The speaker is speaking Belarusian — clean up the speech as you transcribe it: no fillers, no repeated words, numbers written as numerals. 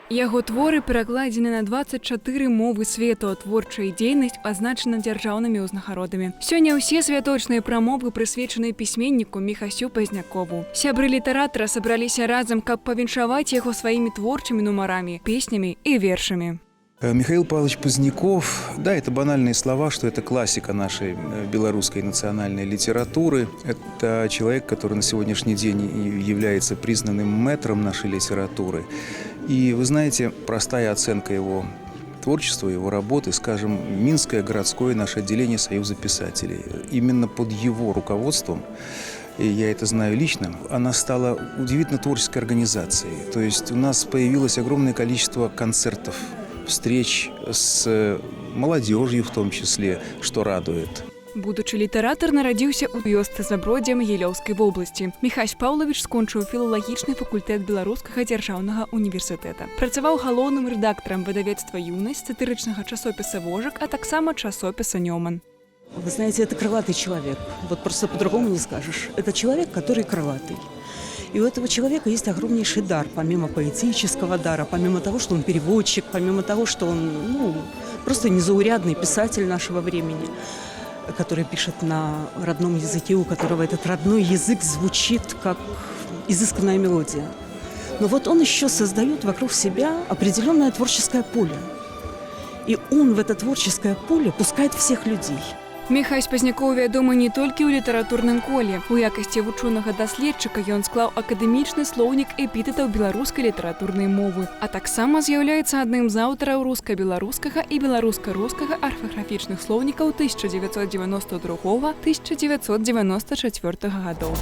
Яго творы перакладзены на 24 мовы свету, творчая дзейнасць азначана дзяржаўнымі ўзнагародамі. Сёння ўсе святочныя прамовы прысвечаны пісьменніку Міхасю Пазнякову. Сябры літаратара сабраліся разам, каб павіншаваць яго сваімі творчымі нумарамі, песнямі и вершамі. Михаил Павлович Поздняков, да, это банальные слова, что это классика нашей белорусской национальной литературы. Это человек, который на сегодняшний день является признанным мэтром нашей литературы. И вы знаете, простая оценка его творчества, его работы, скажем, Минское городское наше отделение Союза писателей. Именно под его руководством, и я это знаю лично, она стала удивительно творческой организацией. То есть у нас появилось огромное количество концертов, встреч с молодежью в том числе, что радует. Будучы літаратар нарадзіўся ў вёсцы Заброддзя Магілёўскай вобласці. Міхась Паўлавіч скончыў філалагічны факультэт Беларускага дзяржаўнага універсітэта. Працаваў галоўным рэдактарам выдавецтва «Юнасць», сатырычнага часопіса «Вожак», а таксама часопіса «Нёман». Вы знаете, это крылатый человек. Вот просто по-другому не скажешь. Это человек, который крылатый. И у этого человека есть огромнейший дар, помимо поэтического дара, помимо того, что он переводчик, помимо того, что он просто незаурядный писатель нашего времени, который пишет на родном языке, у которого этот родной язык звучит как изысканная мелодия. Но вот он еще создает вокруг себя определенное творческое поле. И он в это творческое поле пускает всех людей. Міхась Пазнякоў вядомы не толькі ў літаратурным коле. У якасці вучонага даследчыка ён склаў акадэмічны слоўнік эпітэтаў беларускай літаратурнай мовы, а таксама з'яўляецца адным з аўтараў руска-беларускага і беларуска-рускага арфаграфічных слоўнікаў 1992-1994 гадоў.